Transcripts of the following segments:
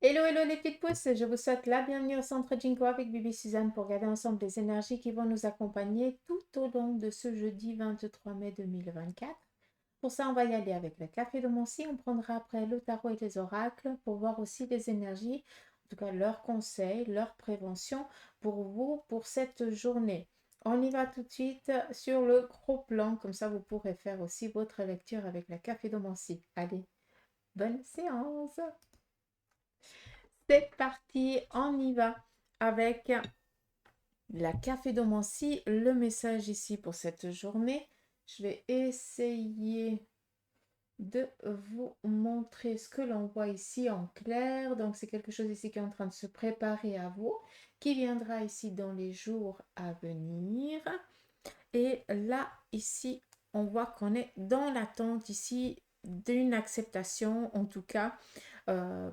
Hello, hello les petites pousses, je vous souhaite la bienvenue au centre Jinko avec Bibi Suzanne pour regarder ensemble les énergies qui vont nous accompagner tout au long de ce jeudi 23 mai 2024. Pour ça, on va y aller avec le café de Moncy, on prendra après le tarot et les oracles pour voir aussi les énergies, en tout cas leurs conseils, leurs préventions pour vous pour cette journée. On y va tout de suite sur le gros plan, comme ça vous pourrez faire aussi votre lecture avec le café de Moncy. Allez, bonne séance! C'est parti, on y va avec la cafédomancie. Le message ici pour cette journée, je vais essayer de vous montrer ce que l'on voit ici en clair. Donc, c'est quelque chose ici qui est en train de se préparer à vous, qui viendra ici dans les jours à venir. Et là, ici, on voit qu'on est dans l'attente ici d'une acceptation, en tout cas,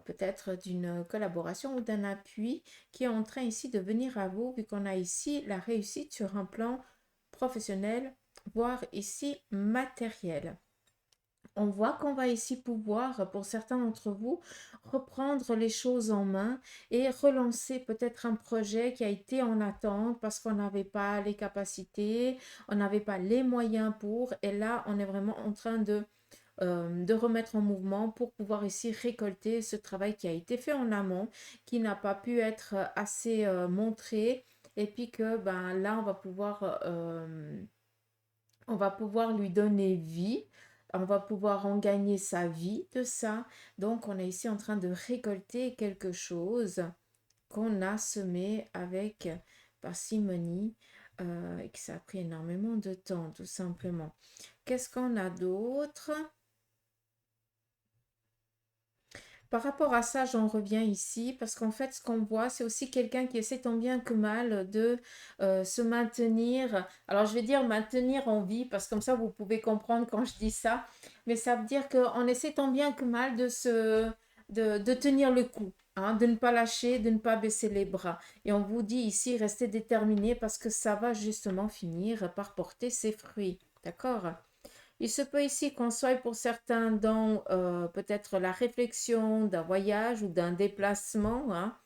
peut-être d'une collaboration ou d'un appui qui est en train ici de venir à vous, vu qu'on a ici la réussite sur un plan professionnel, voire ici matériel. On voit qu'on va ici pouvoir, pour certains d'entre vous, reprendre les choses en main et relancer peut-être un projet qui a été en attente parce qu'on n'avait pas les capacités, on n'avait pas les moyens pour. Et là, on est vraiment en train de remettre en mouvement pour pouvoir ici récolter ce travail qui a été fait en amont, qui n'a pas pu être assez montré. Et puis que ben, là, on va pouvoir lui donner vie, on va pouvoir en gagner sa vie de ça. Donc, on est ici en train de récolter quelque chose qu'on a semé avec parcimonie et que ça a pris énormément de temps, tout simplement. Qu'est-ce qu'on a d'autre? Par rapport à ça, j'en reviens ici parce qu'en fait, ce qu'on voit, c'est aussi quelqu'un qui essaie tant bien que mal de se maintenir. Alors, je vais dire maintenir en vie parce que comme ça, vous pouvez comprendre quand je dis ça. Mais ça veut dire qu'on essaie tant bien que mal de tenir le coup, hein, de ne pas lâcher, de ne pas baisser les bras. Et on vous dit ici, restez déterminés parce que ça va justement finir par porter ses fruits. D'accord? Il se peut ici qu'on soit pour certains dans peut-être la réflexion d'un voyage ou d'un déplacement, hein.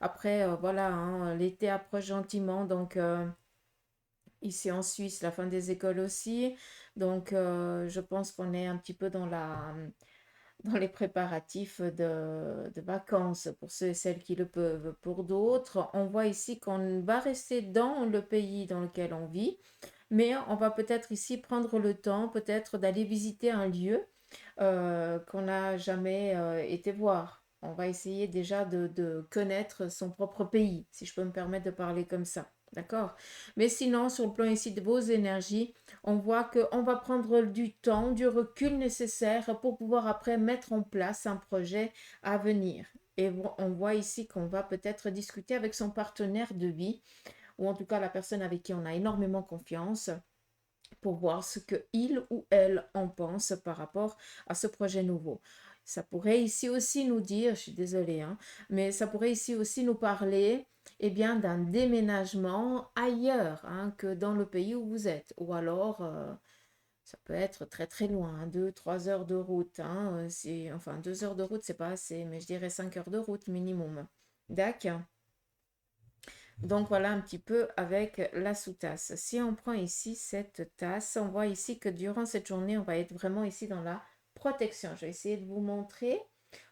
Après, voilà, hein, l'été approche gentiment, donc ici en Suisse, la fin des écoles aussi. Donc, je pense qu'on est un petit peu dans les préparatifs de vacances pour ceux et celles qui le peuvent. Pour d'autres, on voit ici qu'on va rester dans le pays dans lequel on vit, mais on va peut-être ici prendre le temps, peut-être d'aller visiter un lieu qu'on n'a jamais été voir. On va essayer déjà de connaître son propre pays, si je peux me permettre de parler comme ça. D'accord? Mais sinon, sur le plan ici de vos énergies, on voit qu'on va prendre du temps, du recul nécessaire pour pouvoir après mettre en place un projet à venir. Et on voit ici qu'on va peut-être discuter avec son partenaire de vie, ou en tout cas la personne avec qui on a énormément confiance, pour voir ce que il ou elle en pense par rapport à ce projet nouveau. Ça pourrait ici aussi nous dire, je suis désolée, hein, mais ça pourrait ici aussi nous parler eh bien, d'un déménagement ailleurs hein, que dans le pays où vous êtes. Ou alors, ça peut être très très loin, hein, 2, 3 heures de route. Hein, enfin, 2 heures de route, c'est pas assez, mais je dirais 5 heures de route minimum. D'accord. Donc voilà un petit peu avec la sous-tasse. Si on prend ici cette tasse, on voit ici que durant cette journée, on va être vraiment ici dans la protection. Je vais essayer de vous montrer.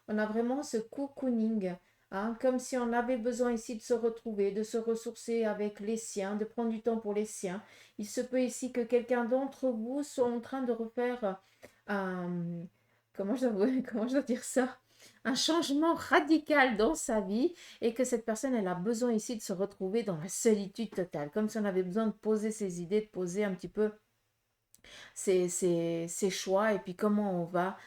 On a vraiment ce cocooning, hein, comme si on avait besoin ici de se retrouver, de se ressourcer avec les siens, de prendre du temps pour les siens. Il se peut ici que quelqu'un d'entre vous soit en train de refaire un... Comment je dois, comment je dois dire ça? Un changement radical dans sa vie et que cette personne, elle a besoin ici de se retrouver dans la solitude totale, comme si on avait besoin de poser ses idées, de poser un petit peu ses choix et puis comment on va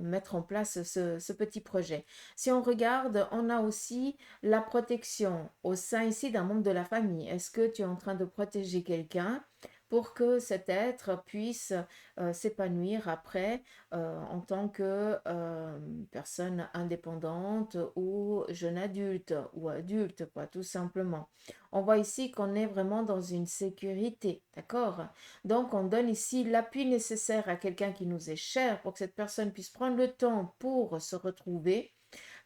mettre en place ce petit projet. Si on regarde, on a aussi la protection au sein ici d'un membre de la famille. Est-ce que tu es en train de protéger quelqu'un pour que cet être puisse s'épanouir après en tant que personne indépendante ou jeune adulte ou adulte, quoi, tout simplement. On voit ici qu'on est vraiment dans une sécurité, d'accord? Donc, on donne ici l'appui nécessaire à quelqu'un qui nous est cher pour que cette personne puisse prendre le temps pour se retrouver,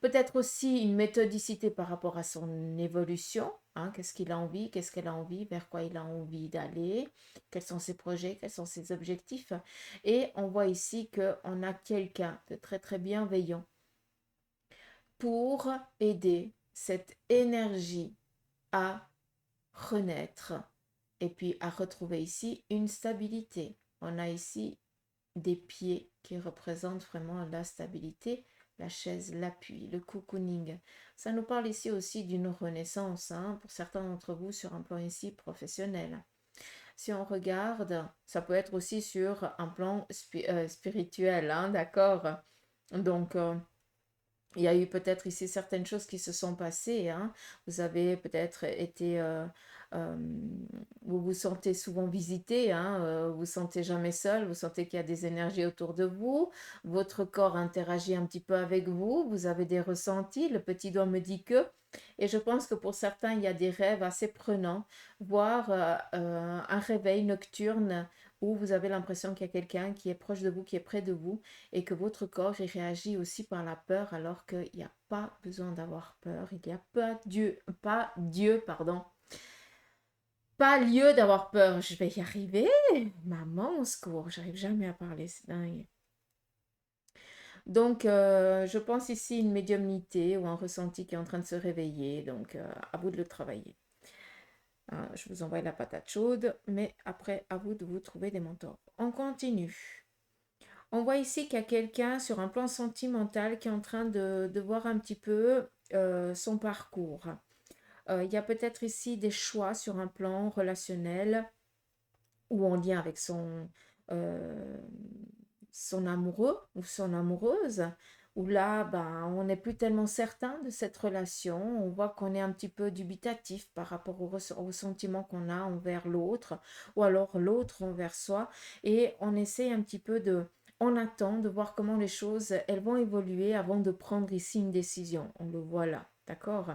Peut-être aussi une méthodicité par rapport à son évolution, hein, qu'est-ce qu'il a envie, qu'est-ce qu'elle a envie, vers quoi il a envie d'aller, quels sont ses projets, quels sont ses objectifs. Et on voit ici qu'on a quelqu'un de très très bienveillant pour aider cette énergie à renaître et puis à retrouver ici une stabilité. On a ici des pieds qui représentent vraiment la stabilité, la chaise, l'appui, le cocooning. Ça nous parle ici aussi d'une renaissance, hein, pour certains d'entre vous sur un plan ici professionnel. Si on regarde, ça peut être aussi sur un plan spirituel, hein, d'accord? Donc, il y a eu peut-être ici certaines choses qui se sont passées, hein. Vous avez peut-être été, euh, vous vous sentez souvent visité, hein, vous vous sentez jamais seul, vous sentez qu'il y a des énergies autour de vous, votre corps interagit un petit peu avec vous, vous avez des ressentis, le petit doigt me dit que, et je pense que pour certains, il y a des rêves assez prenants, voire un réveil nocturne où vous avez l'impression qu'il y a quelqu'un qui est proche de vous, qui est près de vous, et que votre corps il réagit aussi par la peur alors qu'il n'y a pas besoin d'avoir peur, il n'y a pas lieu d'avoir peur. Je vais y arriver, maman au secours, j'arrive jamais à parler, c'est dingue. Donc, je pense ici une médiumnité ou un ressenti qui est en train de se réveiller, donc à vous de le travailler. Hein, je vous envoie la patate chaude, mais après, à vous de vous trouver des mentors. On continue. On voit ici qu'il y a quelqu'un sur un plan sentimental qui est en train de voir un petit peu son parcours. Il y a peut-être ici des choix sur un plan relationnel ou en lien avec euh, son amoureux ou son amoureuse, où là, ben, on n'est plus tellement certain de cette relation. On voit qu'on est un petit peu dubitatif par rapport au sentiment qu'on a envers l'autre, ou alors l'autre envers soi, et on essaie un petit peu de... On attend de voir comment les choses, elles vont évoluer avant de prendre ici une décision. On le voit là, d'accord?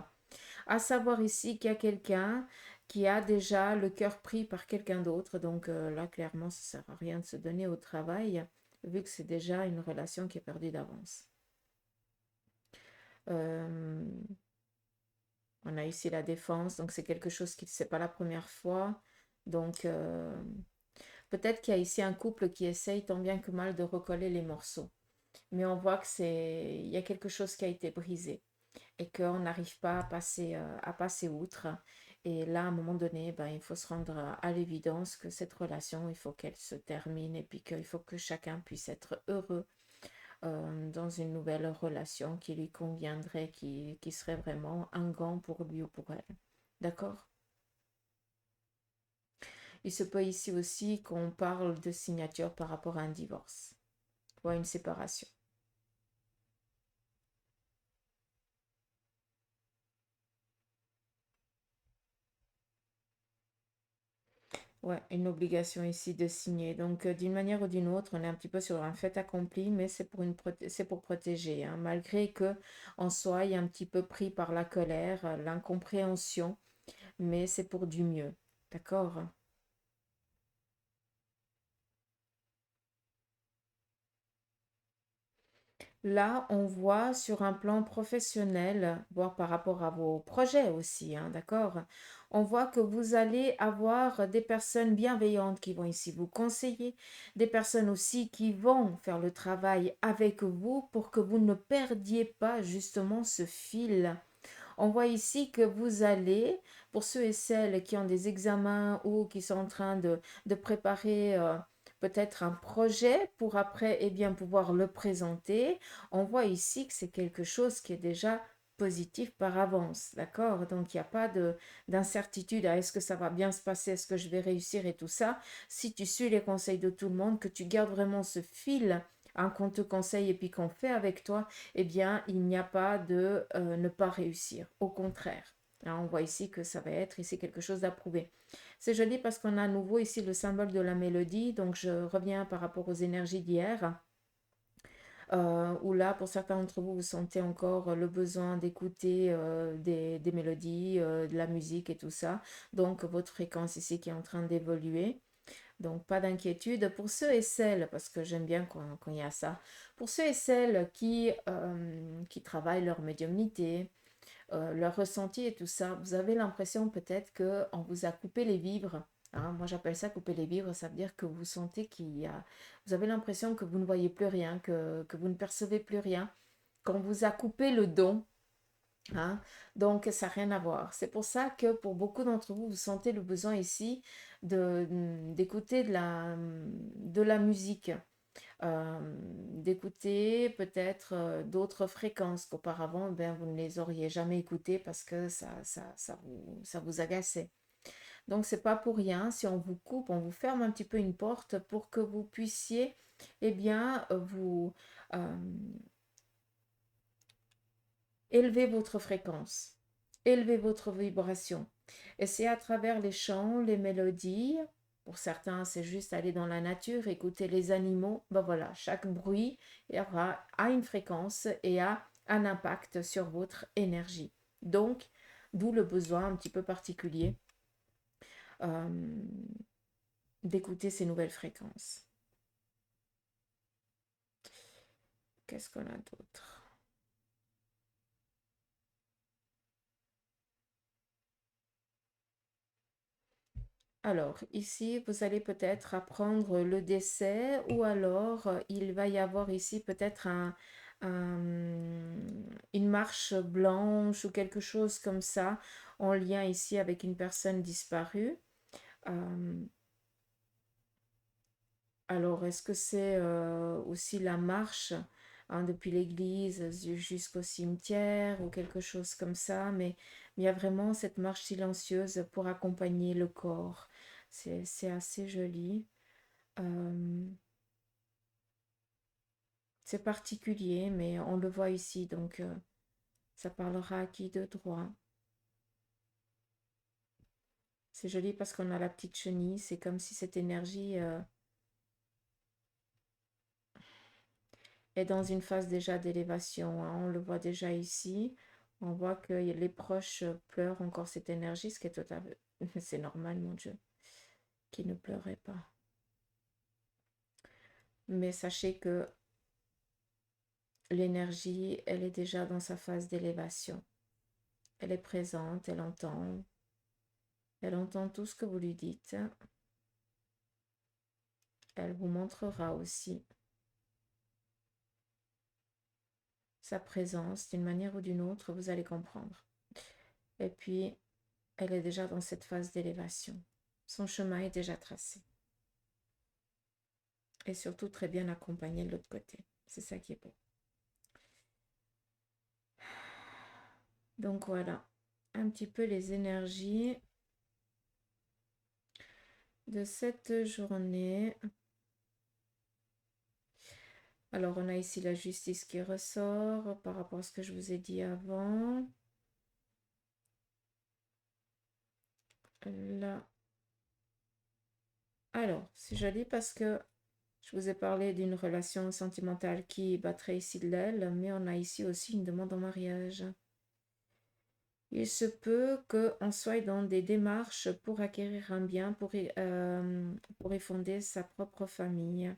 À savoir ici qu'il y a quelqu'un qui a déjà le cœur pris par quelqu'un d'autre. Donc là, clairement, ça ne sert à rien de se donner au travail, vu que c'est déjà une relation qui est perdue d'avance. Euh, on a ici la défense, donc c'est quelque chose qui c'est pas la première fois. Donc peut-être qu'il y a ici un couple qui essaye tant bien que mal de recoller les morceaux. Mais on voit que il y a quelque chose qui a été brisé et qu'on n'arrive pas à passer outre. Et là, à un moment donné, ben, il faut se rendre à l'évidence que cette relation, il faut qu'elle se termine et puis qu'il faut que chacun puisse être heureux dans une nouvelle relation qui lui conviendrait, qui serait vraiment un gant pour lui ou pour elle. D'accord? Il se peut ici aussi qu'on parle de signature par rapport à un divorce ou à une séparation. Ouais, une obligation ici de signer. Donc, d'une manière ou d'une autre, on est un petit peu sur un fait accompli, mais c'est c'est pour protéger, hein. Malgré que en soi, il est un petit peu pris par la colère, l'incompréhension, mais c'est pour du mieux. D'accord? Là, on voit sur un plan professionnel, voire par rapport à vos projets aussi, hein, d'accord? On voit que vous allez avoir des personnes bienveillantes qui vont ici vous conseiller, des personnes aussi qui vont faire le travail avec vous pour que vous ne perdiez pas justement ce fil. On voit ici que vous allez, pour ceux et celles qui ont des examens ou qui sont en train de préparer peut-être un projet pour après eh bien, pouvoir le présenter, on voit ici que c'est quelque chose qui est déjà positif par avance, d'accord? Donc il n'y a pas d'incertitude à est-ce que ça va bien se passer, est-ce que je vais réussir et tout ça. Si tu suis les conseils de tout le monde, que tu gardes vraiment ce fil, hein, qu'on te conseille et puis qu'on fait avec toi, eh bien, il n'y a pas de ne pas réussir. Au contraire, hein, on voit ici que ça va être ici quelque chose d'approuvé. C'est joli parce qu'on a à nouveau ici le symbole de la mélodie. Donc, je reviens par rapport aux énergies d'hier. Où là, pour certains d'entre vous, vous sentez encore le besoin d'écouter des mélodies, de la musique et tout ça. Donc, votre fréquence ici qui est en train d'évoluer. Donc, pas d'inquiétude pour ceux et celles, parce que j'aime bien quand il y a ça, pour ceux et celles qui travaillent leur médiumnité, leur ressenti et tout ça, vous avez l'impression peut-être qu'on vous a coupé les vivres. Hein. Moi, j'appelle ça couper les vivres, ça veut dire que vous sentez qu'il y a... Vous avez l'impression que vous ne voyez plus rien, que vous ne percevez plus rien, qu'on vous a coupé le don. Hein. Donc, ça n'a rien à voir. C'est pour ça que pour beaucoup d'entre vous, vous sentez le besoin ici d'écouter de la musique, d'écouter peut-être d'autres fréquences qu'auparavant, ben, vous ne les auriez jamais écoutées parce que ça vous agaçait. Donc, c'est pas pour rien. Si on vous coupe, on vous ferme un petit peu une porte pour que vous puissiez, eh bien, euh, élever votre fréquence, élever votre vibration. Et c'est à travers les chants, les mélodies. Pour certains, c'est juste aller dans la nature, écouter les animaux. Ben voilà, chaque bruit a une fréquence et a un impact sur votre énergie. Donc, d'où le besoin un petit peu particulier euh, d'écouter ces nouvelles fréquences. Qu'est-ce qu'on a d'autre? Alors, ici, vous allez peut-être apprendre le décès ou alors il va y avoir ici peut-être une marche blanche ou quelque chose comme ça en lien ici avec une personne disparue. Euh, alors, est-ce que c'est aussi la marche hein, depuis l'église jusqu'au cimetière ou quelque chose comme ça, mais il y a vraiment cette marche silencieuse pour accompagner le corps. C'est assez joli. Euh, c'est particulier, mais on le voit ici, donc ça parlera à qui de droit. C'est joli parce qu'on a la petite chenille, c'est comme si cette énergie est dans une phase déjà d'élévation. Hein. On le voit déjà ici. On voit que les proches pleurent encore cette énergie, ce qui est total. C'est normal, mon Dieu, qu'ils ne pleuraient pas. Mais sachez que l'énergie, elle est déjà dans sa phase d'élévation. Elle est présente, elle entend. Elle entend tout ce que vous lui dites. Elle vous montrera aussi sa présence d'une manière ou d'une autre, vous allez comprendre. Et puis, elle est déjà dans cette phase d'élévation. Son chemin est déjà tracé. Et surtout très bien accompagné de l'autre côté. C'est ça qui est beau. Donc voilà, un petit peu les énergies de cette journée. Alors on a ici la justice qui ressort par rapport à ce que je vous ai dit avant. Là. Alors, c'est joli parce que je vous ai parlé d'une relation sentimentale qui battrait ici de l'aile, mais on a ici aussi une demande en mariage. Il se peut qu'on soit dans des démarches pour acquérir un bien, pour y fonder sa propre famille.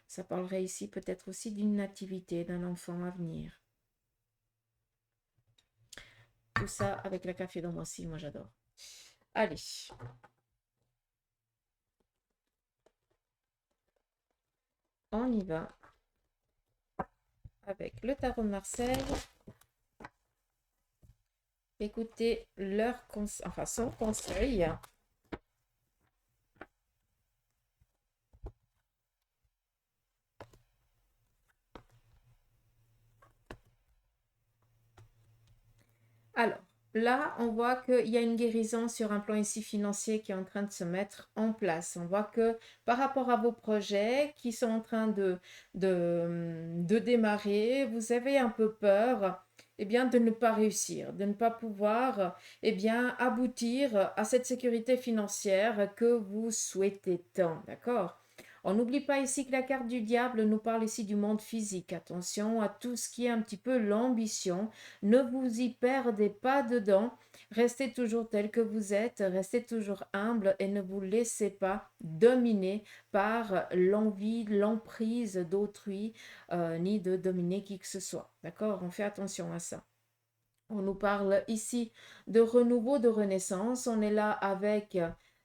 Ça parlerait ici peut-être aussi d'une nativité, d'un enfant à venir. Tout ça avec le café dans aussi, moi j'adore. Allez. On y va avec le tarot de Marseille. Écoutez son conseil. Alors, là, on voit qu'il y a une guérison sur un plan ici financier qui est en train de se mettre en place. On voit que par rapport à vos projets qui sont en train de démarrer, vous avez un peu peur eh bien, de ne pas réussir, de ne pas pouvoir eh bien, aboutir à cette sécurité financière que vous souhaitez tant, d'accord? On n'oublie pas ici que la carte du diable nous parle ici du monde physique. Attention à tout ce qui est un petit peu l'ambition. Ne vous y perdez pas dedans. Restez toujours tel que vous êtes, restez toujours humble et ne vous laissez pas dominer par l'envie, l'emprise d'autrui, ni de dominer qui que ce soit. D'accord? On fait attention à ça. On nous parle ici de renouveau, de renaissance. On est là avec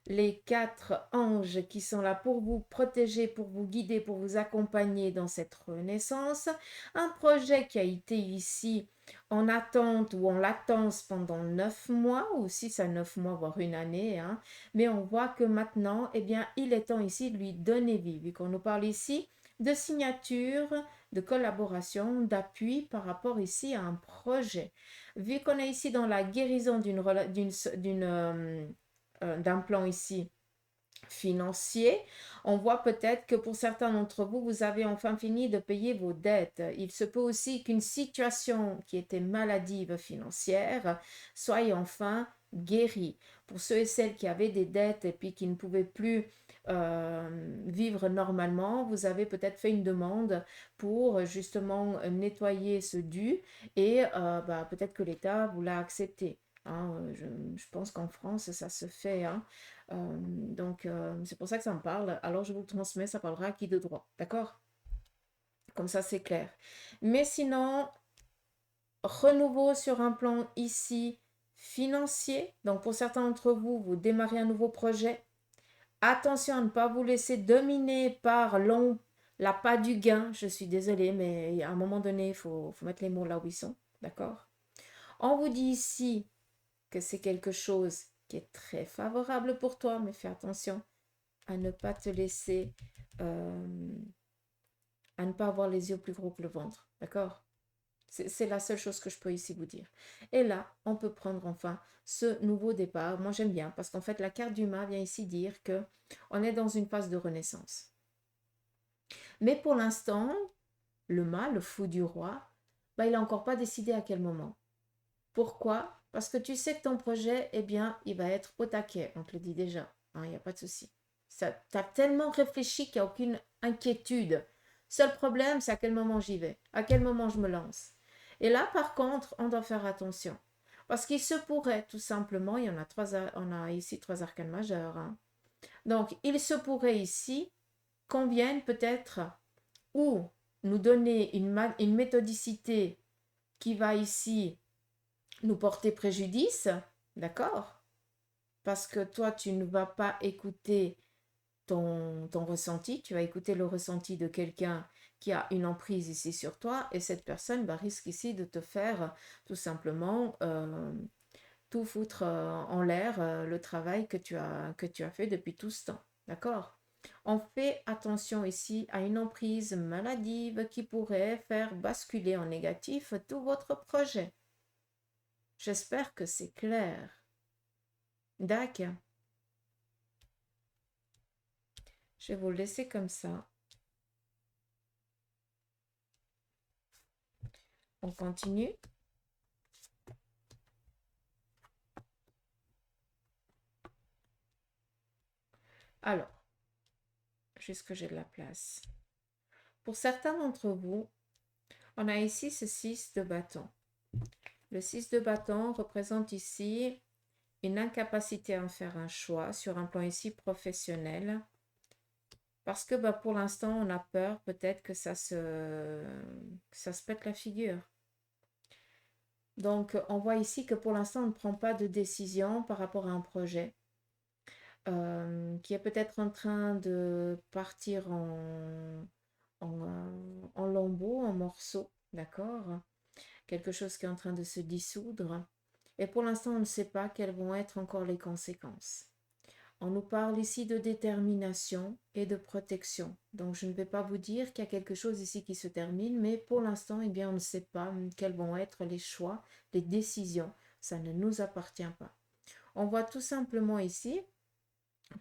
les 4 anges qui sont là pour vous protéger, pour vous guider, pour vous accompagner dans cette renaissance. Un projet qui a été ici en attente ou en latence pendant 9 mois, ou 6 à 9 mois, voire une année. Hein. Mais on voit que maintenant, eh bien, il est temps ici de lui donner vie, vu qu'on nous parle ici de signature, de collaboration, d'appui par rapport ici à un projet. Vu qu'on est ici dans la guérison d'un plan ici financier, on voit peut-être que pour certains d'entre vous, vous avez enfin fini de payer vos dettes. Il se peut aussi qu'une situation qui était maladive financière soit enfin guérie. Pour ceux et celles qui avaient des dettes et puis qui ne pouvaient plus vivre normalement, vous avez peut-être fait une demande pour justement nettoyer ce dû et peut-être que l'État vous l'a accepté. Hein. Je pense qu'en France, ça se fait. Hein. C'est pour ça que ça me parle. Alors, je vous le transmets, ça parlera à qui de droit. D'accord? Comme ça, c'est clair. Mais sinon, renouveau sur un plan ici financier. Donc, pour certains d'entre vous, vous démarrez un nouveau projet. Attention à ne pas vous laisser dominer par l'appât du gain. Je suis désolée, mais à un moment donné, il faut mettre les mots là où ils sont. D'accord? On vous dit ici que c'est quelque chose qui est très favorable pour toi, mais fais attention à ne pas te laisser, à ne pas avoir les yeux plus gros que le ventre. D'accord? C'est la seule chose que je peux ici vous dire. Et là, on peut prendre enfin ce nouveau départ. Moi, j'aime bien parce qu'en fait, la carte du mât vient ici dire que on est dans une phase de renaissance. Mais pour l'instant, le mât, le fou du roi, il n'a encore pas décidé à quel moment. Pourquoi? Parce que tu sais que ton projet, eh bien, il va être au taquet. On te le dit déjà. Il n'y a pas de souci. Tu as tellement réfléchi qu'il n'y a aucune inquiétude. Seul problème, c'est à quel moment j'y vais, à quel moment je me lance. Et là, par contre, on doit faire attention. Parce qu'il se pourrait tout simplement, il y en a on a ici 3 arcanes majeures. Hein. Donc, il se pourrait ici qu'on vienne peut-être ou nous donner une méthodicité qui va ici nous porter préjudice, d'accord? Parce que toi, tu ne vas pas écouter ton ressenti, tu vas écouter le ressenti de quelqu'un qui a une emprise ici sur toi et cette personne risque ici de te faire tout simplement tout foutre en l'air le travail que tu as fait depuis tout ce temps. D'accord? On fait attention ici à une emprise maladive qui pourrait faire basculer en négatif tout votre projet. J'espère que c'est clair. D'accord. Je vais vous le laisser comme ça. On continue. Alors, jusque j'ai de la place. Pour certains d'entre vous, on a ici ce 6 de bâton. Le 6 de bâton représente ici une incapacité à faire un choix sur un plan ici professionnel. Parce que pour l'instant, on a peur peut-être que ça se pète la figure. Donc, on voit ici que pour l'instant, on ne prend pas de décision par rapport à un projet. Qui est peut-être en train de partir en lambeaux, en morceaux, d'accord? Quelque chose qui est en train de se dissoudre. Et pour l'instant, on ne sait pas quelles vont être encore les conséquences. On nous parle ici de détermination et de protection. Donc, je ne vais pas vous dire qu'il y a quelque chose ici qui se termine, mais pour l'instant, eh bien, on ne sait pas quels vont être les choix, les décisions. Ça ne nous appartient pas. On voit tout simplement ici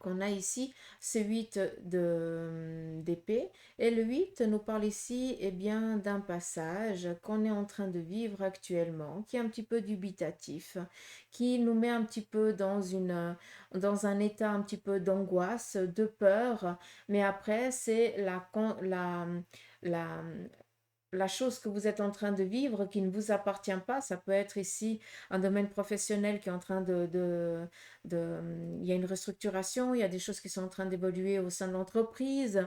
qu'on a ici, c'est 8 d'épée. Et le 8 nous parle ici eh bien, d'un passage qu'on est en train de vivre actuellement, qui est un petit peu dubitatif, qui nous met un petit peu dans un état un petit peu d'angoisse, de peur. Mais après, c'est la, la chose que vous êtes en train de vivre qui ne vous appartient pas. Ça peut être ici un domaine professionnel qui est en train il y a une restructuration, il y a des choses qui sont en train d'évoluer au sein de l'entreprise.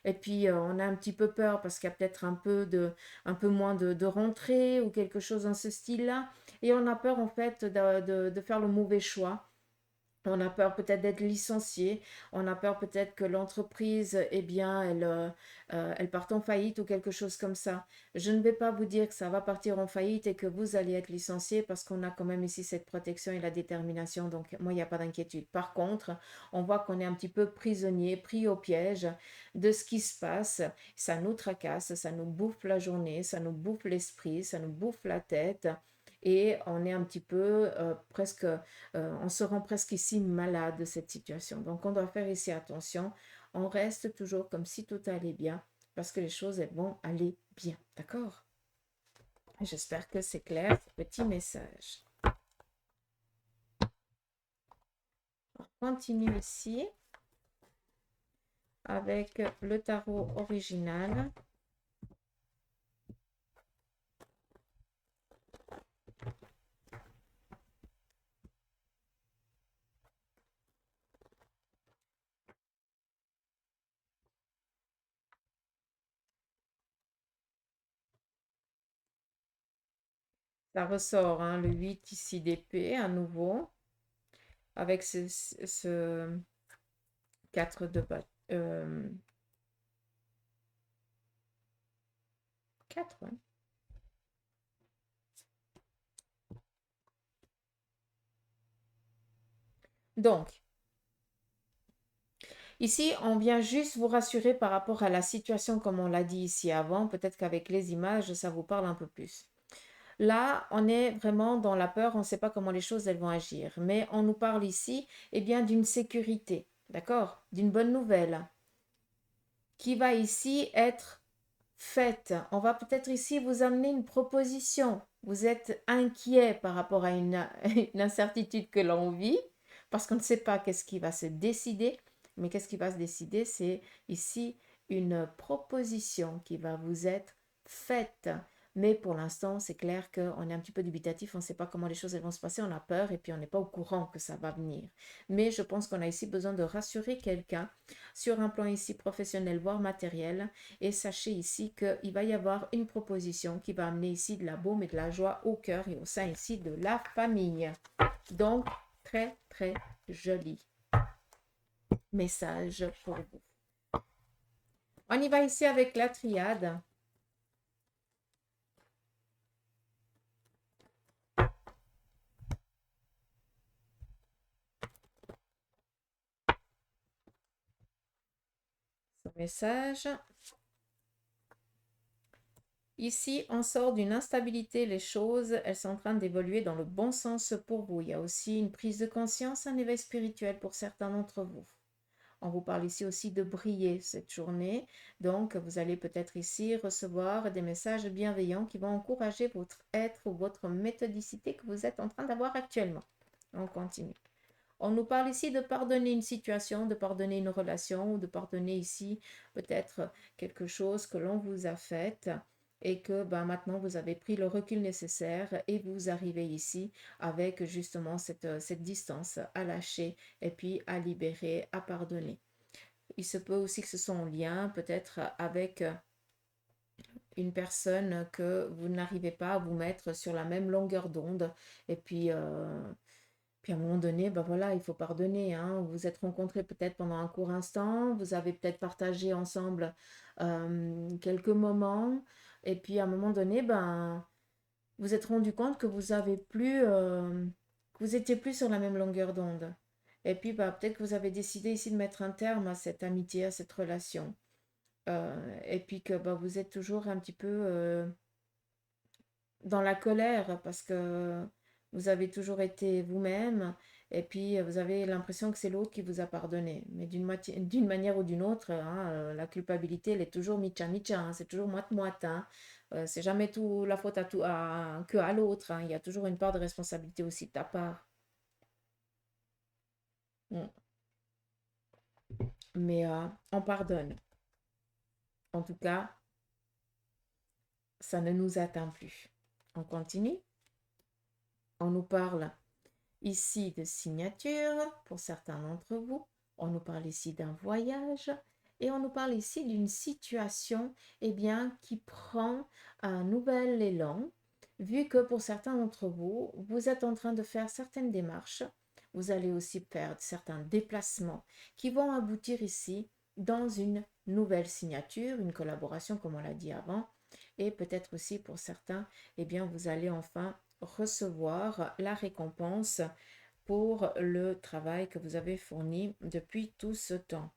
Et puis, on a un petit peu peur parce qu'il y a peut-être un peu moins de rentrée ou quelque chose dans ce style-là. Et on a peur, en fait, de faire le mauvais choix. On a peur peut-être d'être licencié, on a peur peut-être que l'entreprise, eh bien, elle parte en faillite ou quelque chose comme ça. Je ne vais pas vous dire que ça va partir en faillite et que vous allez être licencié parce qu'on a quand même ici cette protection et la détermination. Donc, moi, il n'y a pas d'inquiétude. Par contre, on voit qu'on est un petit peu prisonnier, pris au piège de ce qui se passe. Ça nous tracasse, ça nous bouffe la journée, ça nous bouffe l'esprit, ça nous bouffe la tête. Et on est un petit peu presque on se rend presque ici malade de cette situation. Donc, on doit faire ici attention. On reste toujours comme si tout allait bien parce que les choses elles vont aller bien. D'accord? J'espère que c'est clair, ce petit message. On continue ici avec le tarot original. Ça ressort, hein, le 8 ici d'épée à nouveau, avec ce 4 de bâton. 4, ouais. Donc, ici, on vient juste vous rassurer par rapport à la situation comme on l'a dit ici avant. Peut-être qu'avec les images, ça vous parle un peu plus. Là, on est vraiment dans la peur, on ne sait pas comment les choses elles vont agir. Mais on nous parle ici, eh bien, d'une sécurité, d'accord? D'une bonne nouvelle qui va ici être faite. On va peut-être ici vous amener une proposition. Vous êtes inquiet par rapport à une incertitude que l'on vit, parce qu'on ne sait pas qu'est-ce qui va se décider. Mais qu'est-ce qui va se décider? C'est ici une proposition qui va vous être faite. Mais pour l'instant, c'est clair qu'on est un petit peu dubitatif, on ne sait pas comment les choses elles vont se passer, on a peur et puis on n'est pas au courant que ça va venir. Mais je pense qu'on a ici besoin de rassurer quelqu'un sur un plan ici professionnel, voire matériel. Et sachez ici qu'il va y avoir une proposition qui va amener ici de la baume et de la joie au cœur et au sein ici de la famille. Donc, très, très joli message pour vous. On y va ici avec la triade. Ce message. Ici, on sort d'une instabilité, les choses, elles sont en train d'évoluer dans le bon sens pour vous. Il y a aussi une prise de conscience, un éveil spirituel pour certains d'entre vous. On vous parle ici aussi de briller cette journée. Donc, vous allez peut-être ici recevoir des messages bienveillants qui vont encourager votre être ou votre méthodicité que vous êtes en train d'avoir actuellement. On continue. On nous parle ici de pardonner une situation, de pardonner une relation, ou de pardonner ici peut-être quelque chose que l'on vous a fait et que ben, maintenant vous avez pris le recul nécessaire et vous arrivez ici avec justement cette distance à lâcher et puis à libérer, à pardonner. Il se peut aussi que ce soit en lien peut-être avec une personne que vous n'arrivez pas à vous mettre sur la même longueur d'onde et puis à un moment donné, ben voilà, il faut pardonner, hein. Vous vous êtes rencontrés peut-être pendant un court instant, vous avez peut-être partagé ensemble quelques moments, et puis à un moment donné, ben vous êtes rendu compte que vous avez plus, que vous étiez plus sur la même longueur d'onde. Et puis bah, peut-être que vous avez décidé ici de mettre un terme à cette amitié, à cette relation. Et puis que bah, vous êtes toujours un petit peu dans la colère parce que vous avez toujours été vous-même Et puis, vous avez l'impression que c'est l'autre qui vous a pardonné. Mais d'une manière ou d'une autre, hein, la culpabilité, elle est toujours micha-micha, hein, c'est toujours moite-moite. Hein. C'est jamais tout la faute que à l'autre. Hein. Il y a toujours une part de responsabilité aussi de ta part. Mm. Mais on pardonne. En tout cas, ça ne nous atteint plus. On continue. On nous parle ici de signature pour certains d'entre vous. On nous parle ici d'un voyage et on nous parle ici d'une situation bien, qui prend un nouvel élan, vu que pour certains d'entre vous, vous êtes en train de faire certaines démarches. Vous allez aussi faire certains déplacements qui vont aboutir ici dans une nouvelle signature, une collaboration comme on l'a dit avant. Et peut-être aussi pour certains, bien, vous allez enfin recevoir la récompense pour le travail que vous avez fourni depuis tout ce temps.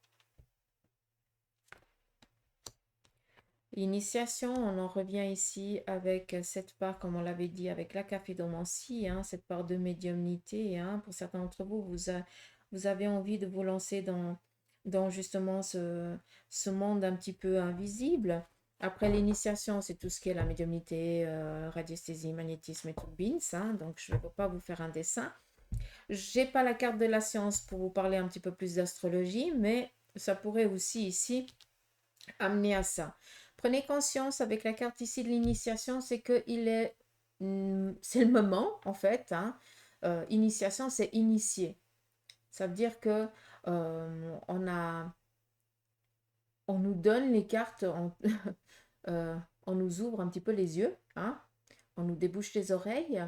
Initiation, on en revient ici avec cette part, comme on l'avait dit, avec la caphédomancie, hein, cette part de médiumnité. Hein. Pour certains d'entre vous, vous avez envie de vous lancer dans justement ce monde un petit peu invisible. Après l'initiation, c'est tout ce qui est la médiumnité, radiesthésie, magnétisme et tout bins. Hein, donc, je ne vais pas vous faire un dessin. J'ai pas la carte de la science pour vous parler un petit peu plus d'astrologie, mais ça pourrait aussi ici amener à ça. Prenez conscience avec la carte ici de l'initiation, c'est que c'est le moment en fait. Hein. Initiation, c'est initier. Ça veut dire que on nous donne les cartes, on nous ouvre un petit peu les yeux, hein. On nous débouche les oreilles.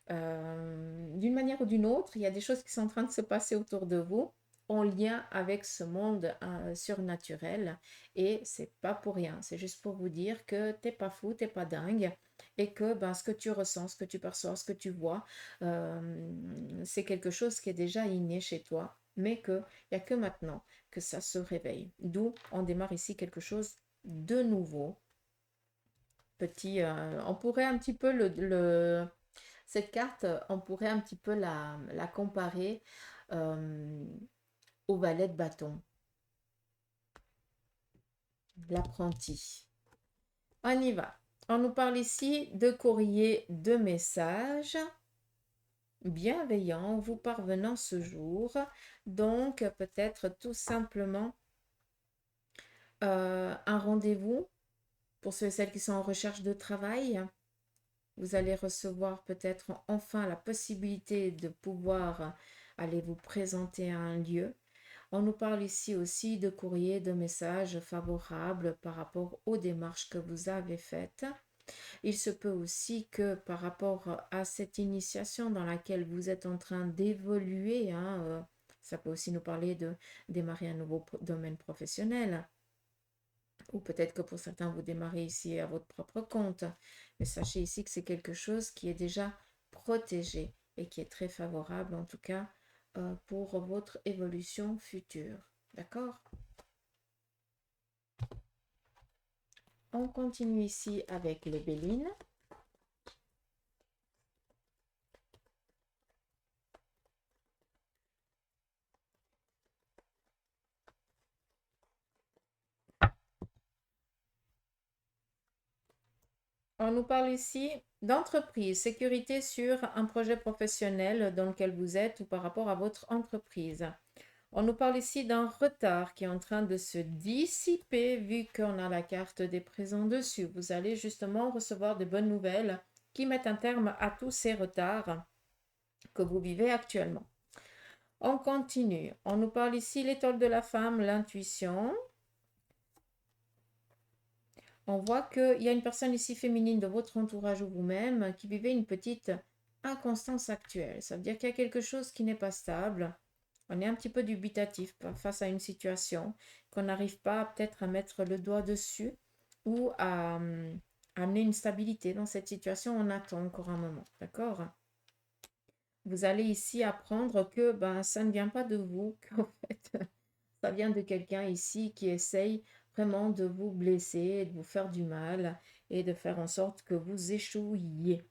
D'une manière ou d'une autre, il y a des choses qui sont en train de se passer autour de vous en lien avec ce monde surnaturel et c'est pas pour rien, c'est juste pour vous dire que t'es pas fou, t'es pas dingue et que ce que tu ressens, ce que tu perçois, ce que tu vois, c'est quelque chose qui est déjà inné chez toi, mais qu'il n'y a que maintenant que ça se réveille. D'où on démarre ici quelque chose de nouveau. On pourrait un petit peu cette carte, on pourrait un petit peu la comparer euh, au valet de bâton, l'apprenti. On y va. On nous parle ici de courrier de message bienveillant vous parvenant ce jour. Donc, peut-être tout simplement un rendez-vous pour ceux et celles qui sont en recherche de travail. Vous allez recevoir peut-être enfin la possibilité de pouvoir aller vous présenter à un lieu. On nous parle ici aussi de courrier, de messages favorables par rapport aux démarches que vous avez faites. Il se peut aussi que par rapport à cette initiation dans laquelle vous êtes en train d'évoluer, hein, ça peut aussi nous parler de démarrer un nouveau domaine professionnel. Ou peut-être que pour certains, vous démarrez ici à votre propre compte. Mais sachez ici que c'est quelque chose qui est déjà protégé et qui est très favorable, en tout cas, pour votre évolution future. D'accord? On continue ici avec les Bélines. On nous parle ici d'entreprise, sécurité sur un projet professionnel dans lequel vous êtes ou par rapport à votre entreprise. On nous parle ici d'un retard qui est en train de se dissiper vu qu'on a la carte des présents dessus. Vous allez justement recevoir des bonnes nouvelles qui mettent un terme à tous ces retards que vous vivez actuellement. On continue. On nous parle ici l'étoile de la femme, l'intuition. On voit qu'il y a une personne ici féminine de votre entourage ou vous-même qui vivait une petite inconstance actuelle. Ça veut dire qu'il y a quelque chose qui n'est pas stable. On est un petit peu dubitatif face à une situation qu'on n'arrive pas peut-être à mettre le doigt dessus ou à amener une stabilité dans cette situation. On attend encore un moment, d'accord? Vous allez ici apprendre que ça ne vient pas de vous, qu'en fait, ça vient de quelqu'un ici qui essaye vraiment de vous blesser, de vous faire du mal et de faire en sorte que vous échouiez.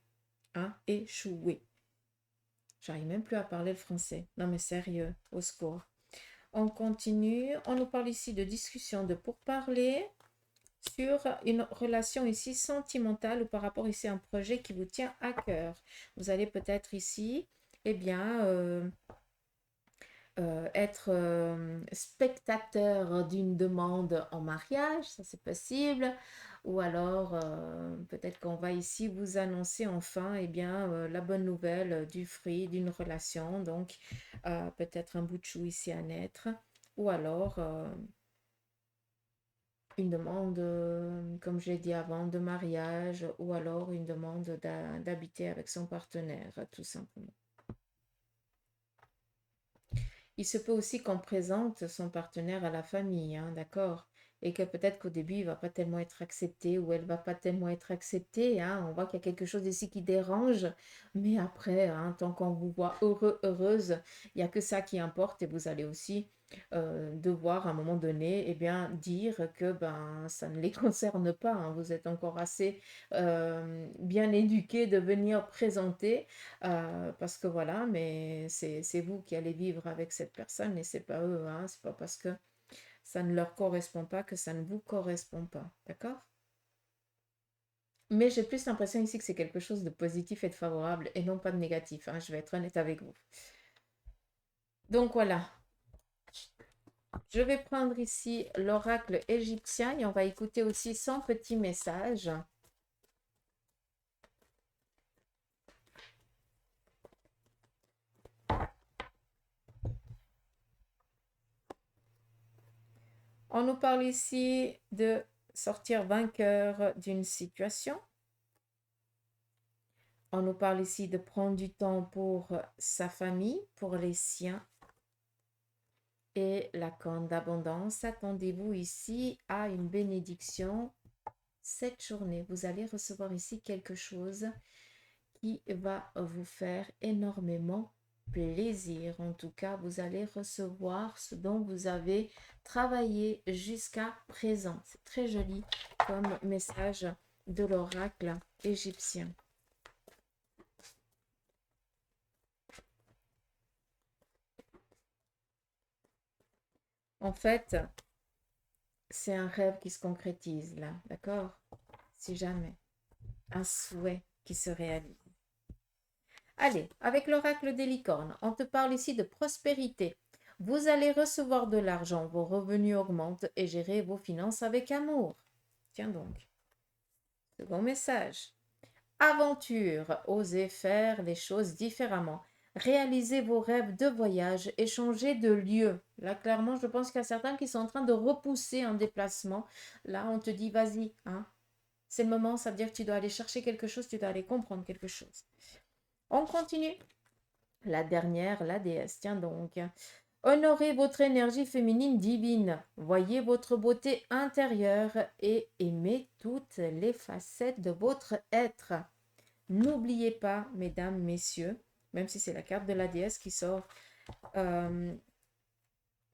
Hein, échouer. J'arrive même plus à parler le français. Non mais sérieux, au secours. On continue. On nous parle ici de discussion, de pourparler sur une relation ici sentimentale ou par rapport ici à un projet qui vous tient à cœur. Vous allez peut-être ici, eh bien, être spectateur d'une demande en mariage, ça c'est possible, ou alors peut-être qu'on va ici vous annoncer enfin eh bien, la bonne nouvelle du fruit d'une relation, donc peut-être un bout de chou ici à naître, ou alors une demande, comme j'ai dit avant, de mariage, ou alors une demande d'habiter avec son partenaire, tout simplement. Il se peut aussi qu'on présente son partenaire à la famille, hein, d'accord? Et que peut-être qu'au début, il va pas tellement être accepté ou elle va pas tellement être acceptée, hein. On voit qu'il y a quelque chose ici qui dérange, mais après, hein, tant qu'on vous voit heureux, heureuse, il n'y a que ça qui importe et vous allez aussi devoir à un moment donné, eh bien, dire que ben, ça ne les concerne pas, hein. Vous êtes encore assez bien éduqués de venir présenter parce que voilà, mais c'est vous qui allez vivre avec cette personne et c'est pas eux, hein. C'est pas parce que ça ne leur correspond pas que ça ne vous correspond pas, d'accord? Mais j'ai plus l'impression ici que c'est quelque chose de positif et de favorable et non pas de négatif, hein. Je vais être honnête avec vous. Donc voilà, je vais prendre ici l'oracle égyptien et on va écouter aussi son petit message. On nous parle ici de sortir vainqueur d'une situation. On nous parle ici de prendre du temps pour sa famille, pour les siens. Et la corne d'abondance, attendez-vous ici à une bénédiction cette journée. Vous allez recevoir ici quelque chose qui va vous faire énormément plaisir. En tout cas, vous allez recevoir ce dont vous avez travaillé jusqu'à présent. C'est très joli comme message de l'oracle égyptien. En fait, c'est un rêve qui se concrétise là, d'accord? Si jamais. Un souhait qui se réalise. Allez, avec l'oracle des licornes, on te parle ici de prospérité. Vous allez recevoir de l'argent, vos revenus augmentent et gérer vos finances avec amour. Tiens donc. Second message. Aventure, osez faire les choses différemment. Réalisez vos rêves de voyage et changez de lieu. Là, clairement, je pense qu'il y a certains qui sont en train de repousser un déplacement. Là, on te dit, vas-y, hein. C'est le moment, ça veut dire que tu dois aller chercher quelque chose, tu dois aller comprendre quelque chose. On continue. La dernière, la déesse. Tiens donc. Honorez votre énergie féminine divine. Voyez votre beauté intérieure et aimez toutes les facettes de votre être. N'oubliez pas, mesdames, messieurs, même si c'est la carte de la déesse qui sort,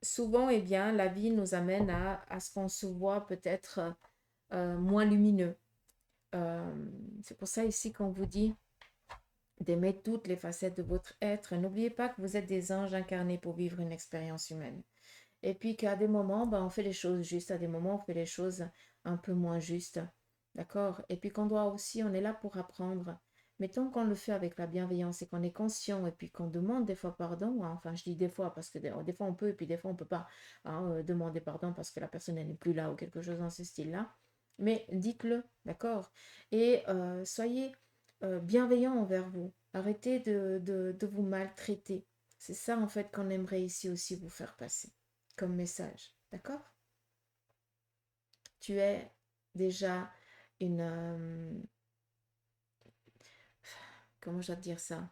souvent, eh bien, la vie nous amène à ce qu'on se voit peut-être moins lumineux. C'est pour ça ici qu'on vous dit d'aimer toutes les facettes de votre être. N'oubliez pas que vous êtes des anges incarnés pour vivre une expérience humaine. Et puis qu'à des moments, ben, on fait les choses justes, à des moments, on fait les choses un peu moins justes. D'accord? Et puis qu'on doit aussi, on est là pour apprendre. Mais tant qu'on le fait avec la bienveillance et qu'on est conscient et puis qu'on demande des fois pardon, hein, enfin je dis des fois parce que des fois on peut et puis des fois on ne peut pas hein, demander pardon parce que la personne elle n'est plus là ou quelque chose dans ce style-là. Mais dites-le, d'accord? Et soyez bienveillant envers vous. Arrêtez de vous maltraiter. C'est ça en fait qu'on aimerait ici aussi vous faire passer comme message. D'accord? Tu es déjà une... comment je dois te dire ça?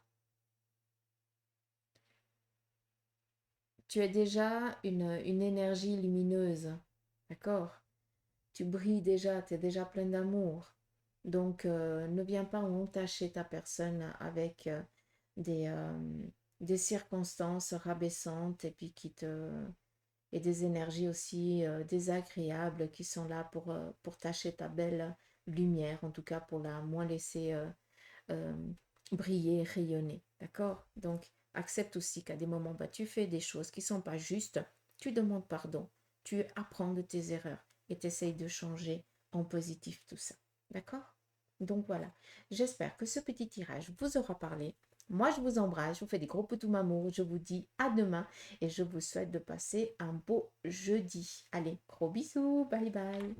Tu es déjà une énergie lumineuse. D'accord? Tu brilles déjà, tu es déjà plein d'amour. Donc, ne viens pas entacher ta personne avec des, euh, des circonstances rabaissantes et puis et des énergies aussi désagréables qui sont là pour tacher ta belle lumière, en tout cas pour la moins laisser euh, briller, rayonner. D'accord? Donc, accepte aussi qu'à des moments, bah, tu fais des choses qui ne sont pas justes, tu demandes pardon, tu apprends de tes erreurs et tu essayes de changer en positif tout ça. D'accord? Donc voilà, j'espère que ce petit tirage vous aura parlé. Moi, je vous embrasse, je vous fais des gros poutous amour, je vous dis à demain et je vous souhaite de passer un beau jeudi. Allez, gros bisous, bye bye.